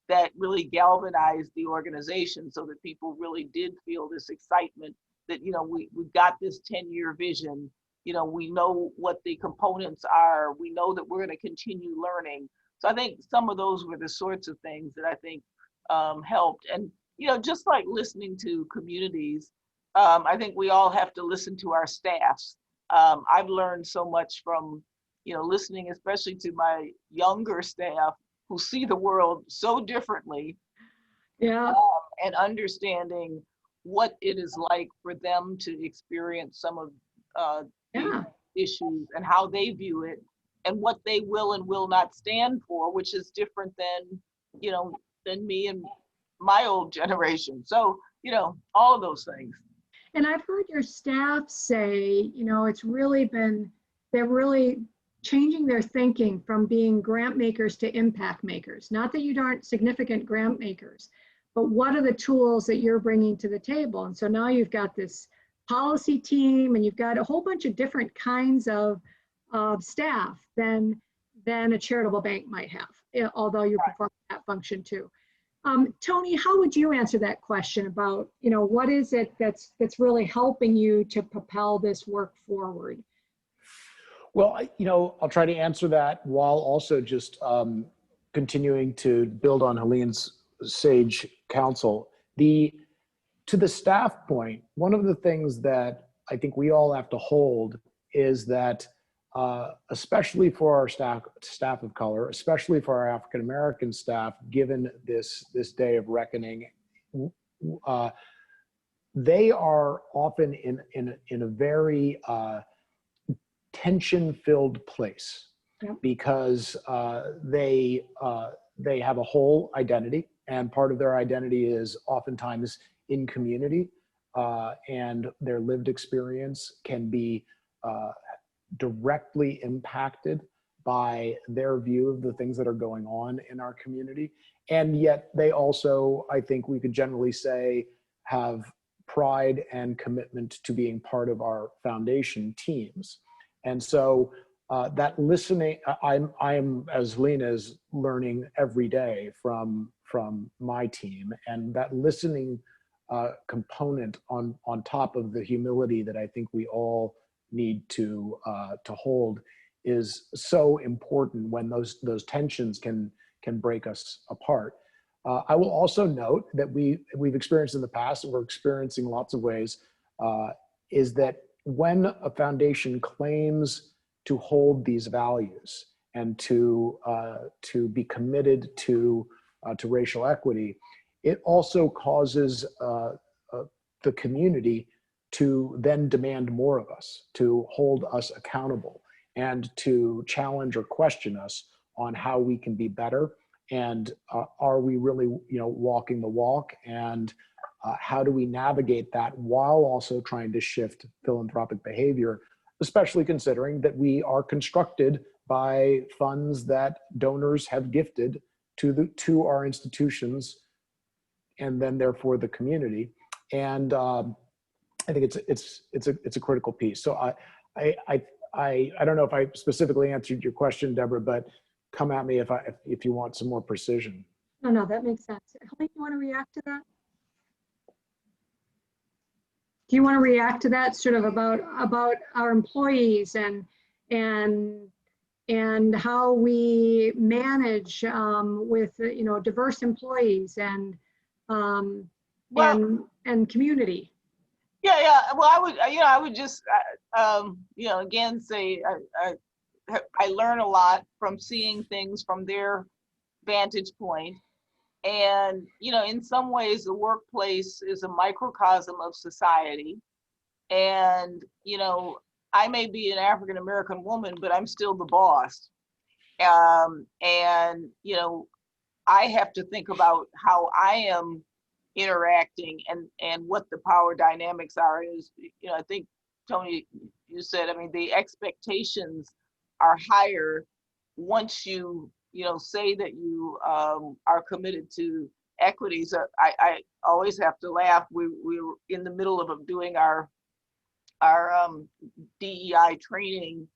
that really galvanized the organization so that people really did feel this excitement that, you know, we got this 10-year vision. You know, we know what the components are. We know that we're going to continue learning. So I think some of those were the sorts of things that I think helped. And, you know, just like listening to communities, I think we all have to listen to our staffs. I've learned so much from, you know, listening, especially to my younger staff who see the world so differently. Yeah. And understanding what it is like for them to experience some of the issues and how they view it and what they will and will not stand for, which is different than, you know, than me and my old generation. So, you know, all of those things. And I've heard your staff say, you know, it's really been, they're really changing their thinking from being grant makers to impact makers. Not that you aren't significant grant makers, but what are the tools that you're bringing to the table? And so now you've got this policy team and you've got a whole bunch of different kinds of staff than a charitable bank might have, although you perform that function too. Tony, how would you answer that question about, you know, what is it that's really helping you to propel this work forward? Well, you know, I'll try to answer that while also just continuing to build on Helene's sage counsel. To the staff point, one of the things that I think we all have to hold is that, especially for our staff of color, especially for our African American staff, given this day of reckoning, they are often in a very tension-filled place. Yep. Because they have a whole identity, and part of their identity is oftentimes in community, and their lived experience can be directly impacted by their view of the things that are going on in our community. And yet they also, I think we could generally say, have pride and commitment to being part of our foundation teams. And so that listening, I'm as Helene is learning every day from my team, and that listening component on top of the humility that I think we all need to hold is so important when those tensions can break us apart. I will also note that we've experienced in the past, and we're experiencing lots of ways, is that when a foundation claims to hold these values and to be committed to racial equity, it also causes the community to then demand more of us, to hold us accountable, and to challenge or question us on how we can be better, and are we really, you know, walking the walk, and how do we navigate that while also trying to shift philanthropic behavior, especially considering that we are constructed by funds that donors have gifted to our institutions, and then therefore the community. And I think it's a critical piece. So I don't know if I specifically answered your question, Deborah, but come at me if you want some more precision. No, that makes sense. Helene, you want to react to that? Do you want to react to that, sort of about our employees and how we manage with diverse employees and community? Yeah. Well, I would just again say I learn a lot from seeing things from their vantage point. And, in some ways, the workplace is a microcosm of society. And, I may be an African-American woman, but I'm still the boss. And, I have to think about how I am interacting and what the power dynamics are. I think, Tony, you said, the expectations are higher once you say that you are committed to equities. I always have to laugh. We were in the middle of doing our DEI training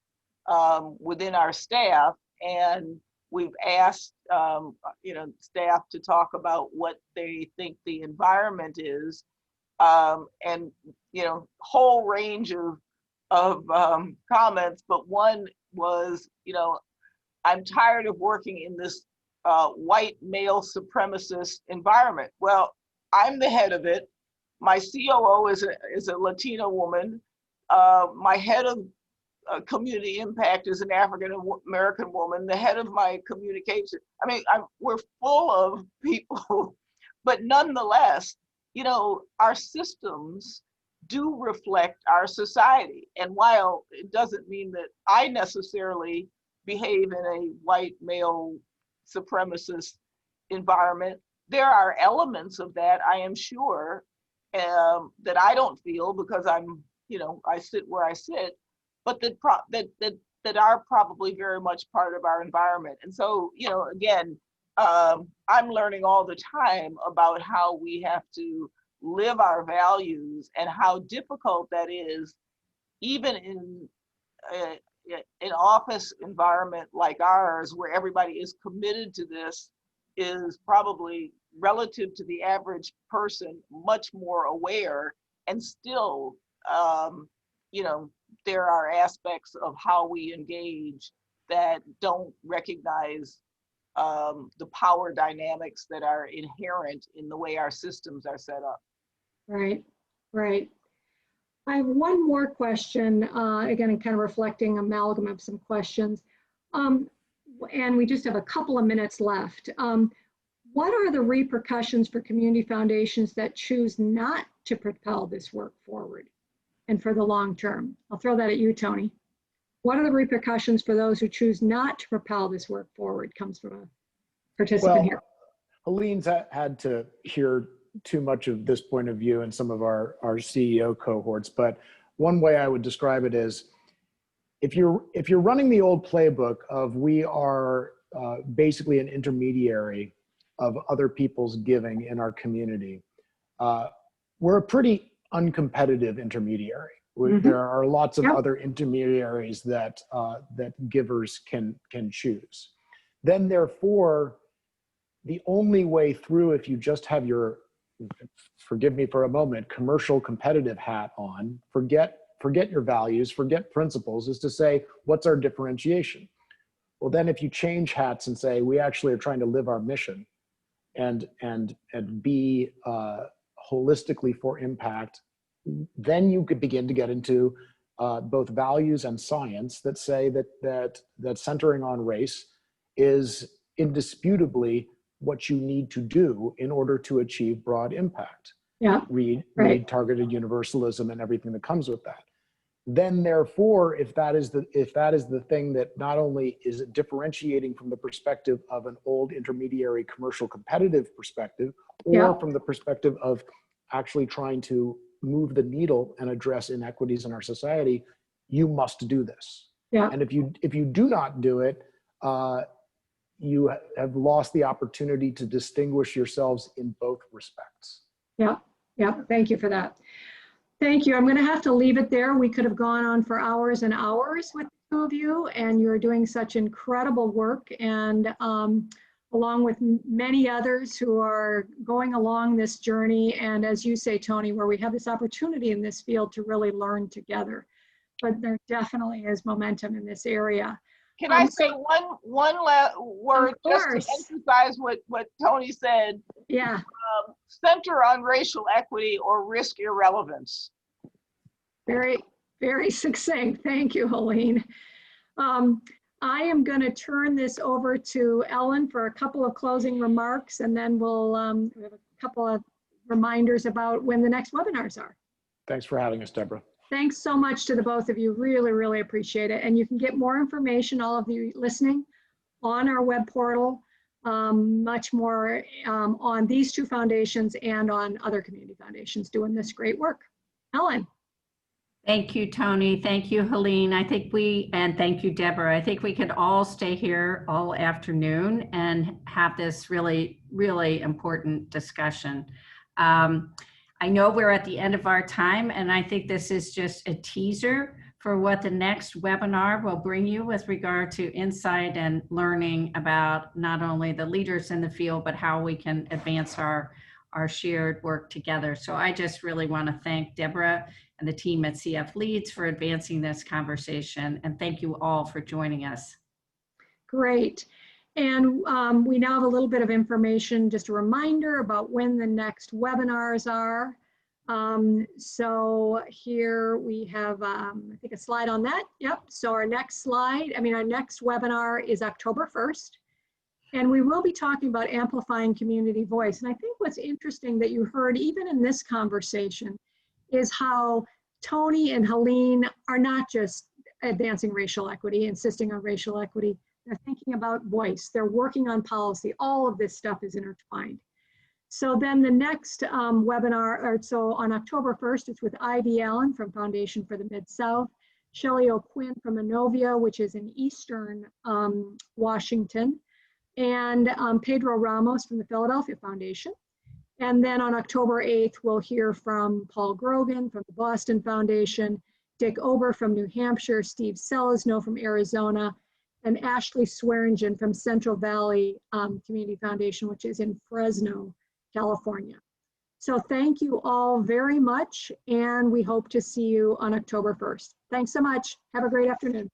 within our staff, and we've asked staff to talk about what they think the environment is, and whole range of comments, but one was, I'm tired of working in this white male supremacist environment. Well, I'm the head of it. My COO is a Latina woman. My head of community impact is an African American woman. The head of my communication. We're full of people, but nonetheless, our systems do reflect our society. And while it doesn't mean that I necessarily behave in a white male supremacist environment, there are elements of that, I am sure, that I don't feel because I'm, I sit where I sit, but that are probably very much part of our environment. And so, again, I'm learning all the time about how we have to live our values and how difficult that is, even in an office environment like ours, where everybody is committed to this, is probably relative to the average person much more aware. And still, there are aspects of how we engage that don't recognize the power dynamics that are inherent in the way our systems are set up. Right. I have one more question, again, kind of reflecting amalgam of some questions. And we just have a couple of minutes left. What are the repercussions for community foundations that choose not to propel this work forward and for the long term? I'll throw that at you, Tony. What are the repercussions for those who choose not to propel this work forward? Comes from a participant here. Helene's had to hear too much of this point of view in some of our CEO cohorts, but one way I would describe it is, if you're running the old playbook of we are basically an intermediary of other people's giving in our community, we're a pretty uncompetitive intermediary. There are lots of other intermediaries that givers can choose. Then therefore, the only way through, if you just have your, forgive me for a moment, commercial competitive hat on, forget your values, forget principles, is to say, what's our differentiation? Well, then if you change hats and say, we actually are trying to live our mission and be holistically for impact, then you could begin to get into both values and science that say that centering on race is indisputably what you need to do in order to achieve broad impact. Read targeted universalism and everything that comes with that. Then therefore, if that is the thing that not only is differentiating from the perspective of an old intermediary commercial competitive perspective, or from the perspective of actually trying to move the needle and address inequities in our society, you must do this. And if you do not do it, you have lost the opportunity to distinguish yourselves in both respects. Thank you for that. Thank you. I'm going to have to leave it there. We could have gone on for hours and hours with the two of you, and you're doing such incredible work. And along with many others who are going along this journey. And as you say, Tony, where we have this opportunity in this field to really learn together. But there definitely is momentum in this area. Can I say one word just to emphasize what Tony said? Yeah. Center on racial equity or risk irrelevance. Very, very succinct. Thank you, Helene. I am going to turn this over to Ellen for a couple of closing remarks, and then we'll we have a couple of reminders about when the next webinars are. Thanks for having us, Deborah. Thanks so much to the both of you. Really, really appreciate it. And you can get more information, all of you listening, on our web portal, much more on these two foundations and on other community foundations doing this great work. Ellen. Thank you, Tony. Thank you, Helene. And thank you, Deborah. I think we could all stay here all afternoon and have this really, really important discussion. I know we're at the end of our time, and I think this is just a teaser for what the next webinar will bring you with regard to insight and learning about not only the leaders in the field, but how we can advance our shared work together. So I just really want to thank Deborah and the team at CF Leads for advancing this conversation. And thank you all for joining us. Great. And we now have a little bit of information, just a reminder about when the next webinars are. So here we have, I think, a slide on that. Yep. So our next webinar is October 1st. And we will be talking about amplifying community voice. And I think what's interesting that you heard even in this conversation is how Tony and Helene are not just advancing racial equity, insisting on racial equity. They're thinking about voice. They're working on policy. All of this stuff is intertwined. So then the next webinar, so on October 1st, it's with Ivy Allen from Foundation for the Mid-South, Shelley O'Quinn from Inovia, which is in Eastern Washington, and Pedro Ramos from the Philadelphia Foundation. And then on October 8th, we'll hear from Paul Grogan from the Boston Foundation, Dick Ober from New Hampshire, Steve Selesno from Arizona, and Ashley Swearingen from Central Valley Community Foundation, which is in Fresno, California. So thank you all very much, and we hope to see you on October 1st. Thanks so much. Have a great afternoon.